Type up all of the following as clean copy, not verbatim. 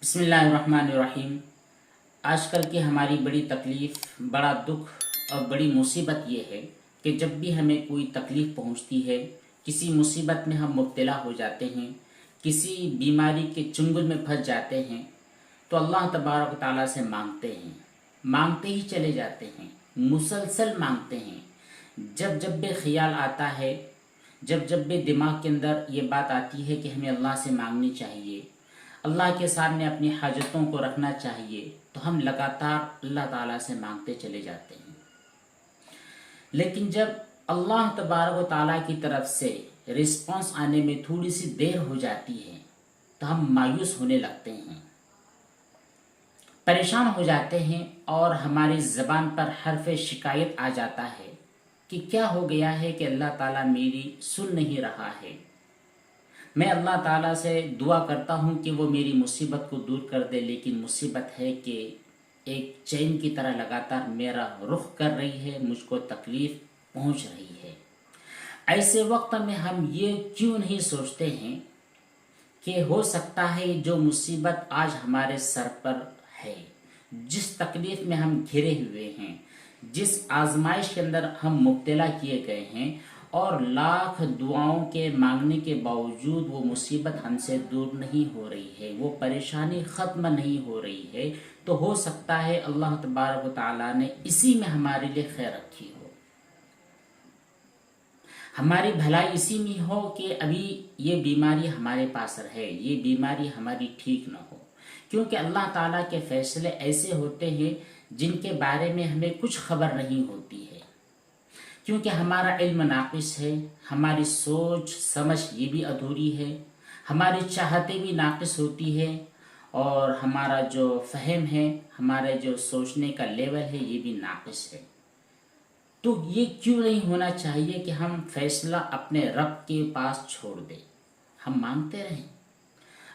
بسم اللہ الرحمن الرحیم۔ آج کل کی ہماری بڑی تکلیف، بڑا دکھ اور بڑی مصیبت یہ ہے کہ جب بھی ہمیں کوئی تکلیف پہنچتی ہے، کسی مصیبت میں ہم مبتلا ہو جاتے ہیں، کسی بیماری کے چنگل میں پھنس جاتے ہیں تو اللہ تبارک و تعالیٰ سے مانگتے ہیں، مانگتے ہی چلے جاتے ہیں، مسلسل مانگتے ہیں۔ جب جب بھی خیال آتا ہے، جب بھی دماغ کے اندر یہ بات آتی ہے کہ ہمیں اللہ سے مانگنی چاہیے، اللہ کے سامنے اپنی حاجتوں کو رکھنا چاہیے، تو ہم لگاتار اللہ تعالیٰ سے مانگتے چلے جاتے ہیں۔ لیکن جب اللہ تبارک و تعالیٰ کی طرف سے رسپانس آنے میں تھوڑی سی دیر ہو جاتی ہے تو ہم مایوس ہونے لگتے ہیں، پریشان ہو جاتے ہیں، اور ہماری زبان پر حرف شکایت آ جاتا ہے کہ کیا ہو گیا ہے کہ اللہ تعالیٰ میری سن نہیں رہا ہے۔ میں اللہ تعالیٰ سے دعا کرتا ہوں کہ وہ میری مصیبت کو دور کر دے، لیکن مصیبت ہے کہ ایک چین کی طرح لگاتار میرا رخ کر رہی ہے، مجھ کو تکلیف پہنچ رہی ہے۔ ایسے وقت میں ہم یہ کیوں نہیں سوچتے ہیں کہ ہو سکتا ہے جو مصیبت آج ہمارے سر پر ہے، جس تکلیف میں ہم گھرے ہوئے ہیں، جس آزمائش کے اندر ہم مبتلا کیے گئے ہیں، اور لاکھ دعاؤں کے مانگنے کے باوجود وہ مصیبت ہم سے دور نہیں ہو رہی ہے، وہ پریشانی ختم نہیں ہو رہی ہے، تو ہو سکتا ہے اللہ تبارک و تعالیٰ نے اسی میں ہمارے لیے خیر رکھی ہو، ہماری بھلائی اسی میں ہو کہ ابھی یہ بیماری ہمارے پاس رہے، یہ بیماری ہماری ٹھیک نہ ہو۔ کیونکہ اللہ تعالیٰ کے فیصلے ایسے ہوتے ہیں جن کے بارے میں ہمیں کچھ خبر نہیں ہوتی ہے، کیونکہ ہمارا علم ناقص ہے، ہماری سوچ سمجھ یہ بھی ادھوری ہے، ہماری چاہتیں بھی ناقص ہوتی ہے، اور ہمارا جو فہم ہے، ہمارے جو سوچنے کا لیول ہے، یہ بھی ناقص ہے۔ تو یہ کیوں نہیں ہونا چاہیے کہ ہم فیصلہ اپنے رب کے پاس چھوڑ دیں، ہم مانگتے رہیں،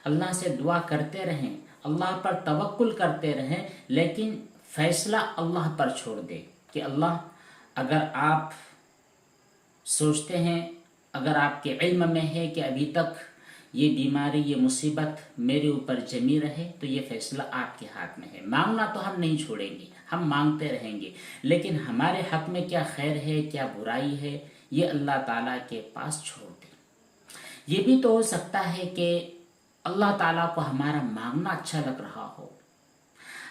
اللہ سے دعا کرتے رہیں، اللہ پر توکل کرتے رہیں، لیکن فیصلہ اللہ پر چھوڑ دیں کہ اللہ، اگر آپ سوچتے ہیں، اگر آپ کے علم میں ہے کہ ابھی تک یہ بیماری، یہ مصیبت میرے اوپر جمی رہے، تو یہ فیصلہ آپ کے ہاتھ میں ہے۔ مانگنا تو ہم نہیں چھوڑیں گے، ہم مانگتے رہیں گے، لیکن ہمارے حق میں کیا خیر ہے، کیا برائی ہے، یہ اللہ تعالیٰ کے پاس چھوڑ دیں۔ یہ بھی تو ہو سکتا ہے کہ اللہ تعالیٰ کو ہمارا مانگنا اچھا لگ رہا ہو،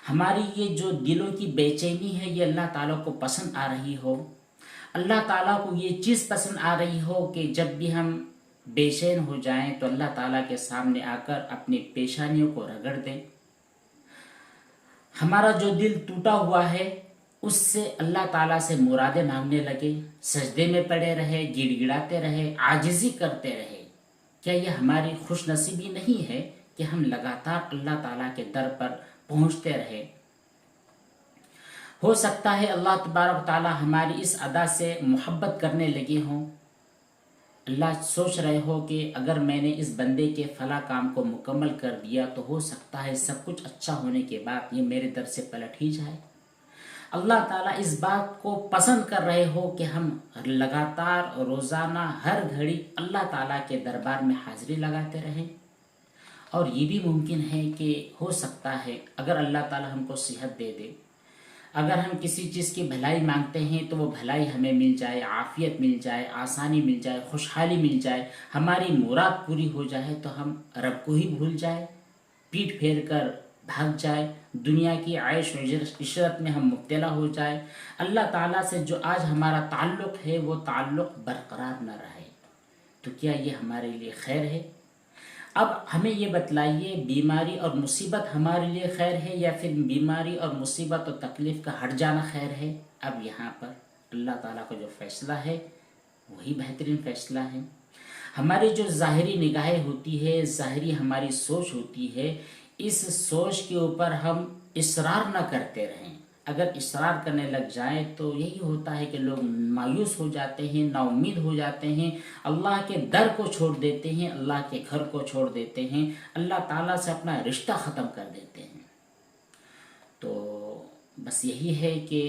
ہماری یہ جو دلوں کی بے چینی ہے یہ اللہ تعالیٰ کو پسند آ رہی ہو، اللہ تعالیٰ کو یہ چیز پسند آ رہی ہو کہ جب بھی ہم بے چین ہو جائیں تو اللہ تعالیٰ کے سامنے آ کر اپنی پیشانیوں کو رگڑ دیں، ہمارا جو دل ٹوٹا ہوا ہے اس سے اللہ تعالیٰ سے مرادیں مانگنے لگے، سجدے میں پڑے رہے، گڑ گڑاتے رہے، عاجزی کرتے رہے۔ کیا یہ ہماری خوش نصیبی نہیں ہے کہ ہم لگاتار اللہ تعالیٰ کے در پر پہنچتے رہے؟ ہو سکتا ہے اللہ تبارک و تعالیٰ ہماری اس ادا سے محبت کرنے لگے ہوں، اللہ سوچ رہے ہو کہ اگر میں نے اس بندے کے فلاں کام کو مکمل کر دیا تو ہو سکتا ہے سب کچھ اچھا ہونے کے بعد یہ میرے در سے پلٹ ہی جائے۔ اللہ تعالیٰ اس بات کو پسند کر رہے ہو کہ ہم لگاتار روزانہ ہر گھڑی اللہ تعالیٰ کے دربار میں حاضری لگاتے رہیں۔ اور یہ بھی ممکن ہے کہ ہو سکتا ہے اگر اللہ تعالیٰ ہم کو صحت دے دے، اگر ہم کسی چیز کی بھلائی مانگتے ہیں تو وہ بھلائی ہمیں مل جائے، عافیت مل جائے، آسانی مل جائے، خوشحالی مل جائے، ہماری مراد پوری ہو جائے، تو ہم رب کو ہی بھول جائے، پیٹ پھیر کر بھاگ جائے، دنیا کی عیش و عشرت میں ہم مبتلا ہو جائے، اللہ تعالیٰ سے جو آج ہمارا تعلق ہے وہ تعلق برقرار نہ رہے، تو کیا یہ ہمارے لیے خیر ہے؟ اب ہمیں یہ بتلائیے، بیماری اور مصیبت ہمارے لیے خیر ہے یا پھر بیماری اور مصیبت اور تکلیف کا ہٹ جانا خیر ہے؟ اب یہاں پر اللہ تعالیٰ کا جو فیصلہ ہے وہی بہترین فیصلہ ہے۔ ہماری جو ظاہری نگاہیں ہوتی ہے، ظاہری ہماری سوچ ہوتی ہے، اس سوچ کے اوپر ہم اصرار نہ کرتے رہیں۔ اگر اصرار کرنے لگ جائیں تو یہی ہوتا ہے کہ لوگ مایوس ہو جاتے ہیں، نا امید ہو جاتے ہیں، اللہ کے در کو چھوڑ دیتے ہیں، اللہ کے گھر کو چھوڑ دیتے ہیں، اللہ تعالیٰ سے اپنا رشتہ ختم کر دیتے ہیں۔ تو بس یہی ہے کہ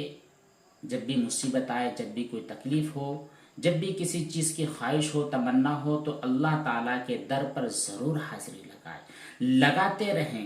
جب بھی مصیبت آئے، جب بھی کوئی تکلیف ہو، جب بھی کسی چیز کی خواہش ہو، تمنا ہو، تو اللہ تعالیٰ کے در پر ضرور حاضری لگائے، لگاتے رہیں،